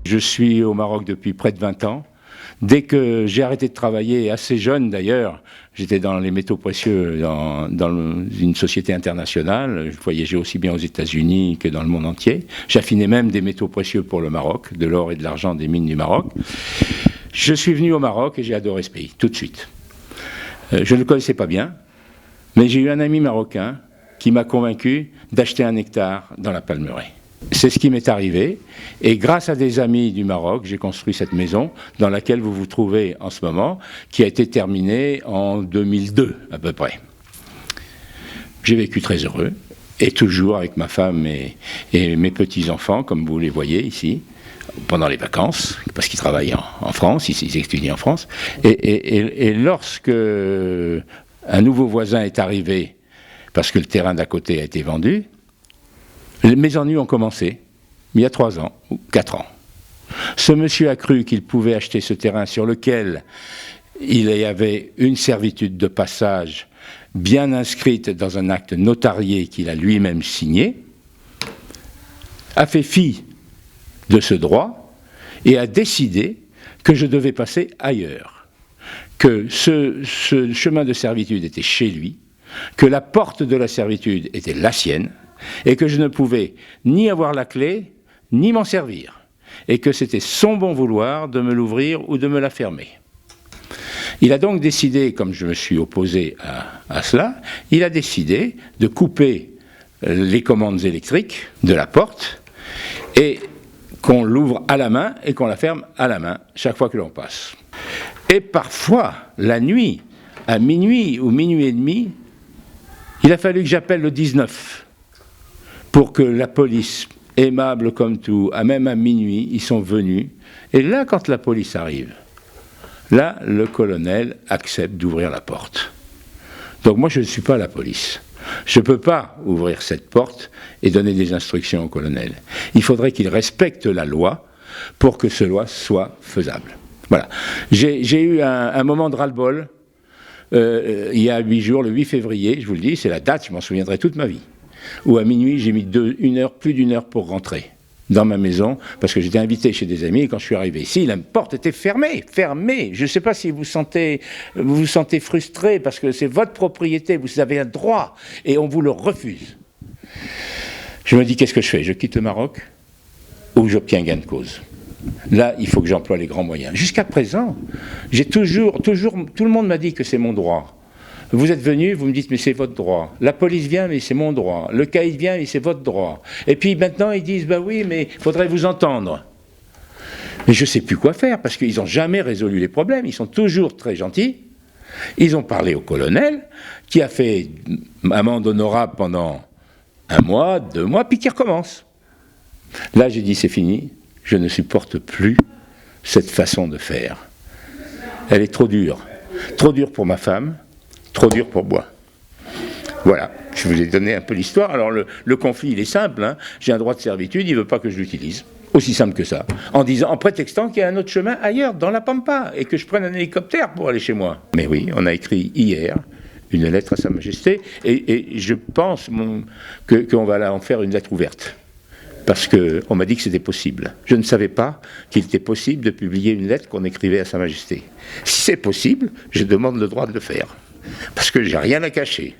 Je suis au Maroc depuis près de 20 ans. Dès que j'ai arrêté de travailler, assez jeune d'ailleurs, j'étais dans les métaux précieux dans une société internationale. Je voyageais aussi bien aux États-Unis que dans le monde entier. J'affinais même des métaux précieux pour le Maroc, de l'or et de l'argent des mines du Maroc. Je suis venu au Maroc et j'ai adoré ce pays, tout de suite. Je ne le connaissais pas bien, mais j'ai eu un ami marocain qui m'a convaincu d'acheter un hectare dans la Palmeraie. C'est ce qui m'est arrivé, et grâce à des amis du Maroc, j'ai construit cette maison dans laquelle vous vous trouvez en ce moment, qui a été terminée en 2002 à peu près. J'ai vécu très heureux, et toujours avec ma femme et mes petits-enfants, comme vous les voyez ici, pendant les vacances, parce qu'ils travaillent en France, ils étudient en France. Et lorsque un nouveau voisin est arrivé, parce que le terrain d'à côté a été vendu, mes ennuis ont commencé, il y a 3 ans, ou 4 ans. Ce monsieur a cru qu'il pouvait acheter ce terrain sur lequel il y avait une servitude de passage bien inscrite dans un acte notarié qu'il a lui-même signé, a fait fi de ce droit et a décidé que je devais passer ailleurs, que ce chemin de servitude était chez lui, que la porte de la servitude était la sienne, et que je ne pouvais ni avoir la clé, ni m'en servir, et que c'était son bon vouloir de me l'ouvrir ou de me la fermer. Il a donc décidé, comme je me suis opposé à cela, il a décidé de couper les commandes électriques de la porte, et qu'on l'ouvre à la main et qu'on la ferme à la main chaque fois que l'on passe. Et parfois, la nuit, à minuit ou minuit et demi, il a fallu que j'appelle le 19 pour que la police, aimable comme tout, même à minuit, ils sont venus. Et là, quand la police arrive, là, le colonel accepte d'ouvrir la porte. Donc moi, je ne suis pas la police. Je ne peux pas ouvrir cette porte et donner des instructions au colonel. Il faudrait qu'il respecte la loi pour que ce loi soit faisable. Voilà. J'ai eu un moment de ras-le-bol il y a 8 jours, le 8 février, je vous le dis, c'est la date, je m'en souviendrai toute ma vie, où à minuit, j'ai mis plus d'une heure pour rentrer dans ma maison, parce que j'étais invité chez des amis, et quand je suis arrivé ici, la porte était fermée. Je ne sais pas si vous vous sentez frustré, parce que c'est votre propriété, vous avez un droit, et on vous le refuse. Je me dis, qu'est-ce que je fais? Je quitte le Maroc, ou j'obtiens gain de cause? Là, il faut que j'emploie les grands moyens. Jusqu'à présent, j'ai toujours, tout le monde m'a dit que c'est mon droit. Vous êtes venu, vous me dites, mais c'est votre droit. La police vient, mais c'est mon droit. Le caïd vient, mais c'est votre droit. Et puis maintenant, ils disent, bah oui, mais il faudrait vous entendre. Mais je ne sais plus quoi faire, parce qu'ils n'ont jamais résolu les problèmes. Ils sont toujours très gentils. Ils ont parlé au colonel, qui a fait amende honorable pendant 1 mois, 2 mois, puis qui recommence. Là, j'ai dit, c'est fini. Je ne supporte plus cette façon de faire. Elle est trop dure. Trop dure pour ma femme. Trop dur pour moi. Voilà, je vous ai donné un peu l'histoire. Alors le conflit, il est simple, hein. J'ai un droit de servitude, il ne veut pas que je l'utilise. Aussi simple que ça. En prétextant qu'il y a un autre chemin ailleurs, dans la Pampa, et que je prenne un hélicoptère pour aller chez moi. Mais oui, on a écrit hier une lettre à Sa Majesté, et je pense qu'on va en faire une lettre ouverte. Parce qu'on m'a dit que c'était possible. Je ne savais pas qu'il était possible de publier une lettre qu'on écrivait à Sa Majesté. Si c'est possible, je demande le droit de le faire. Parce que j'ai rien à cacher.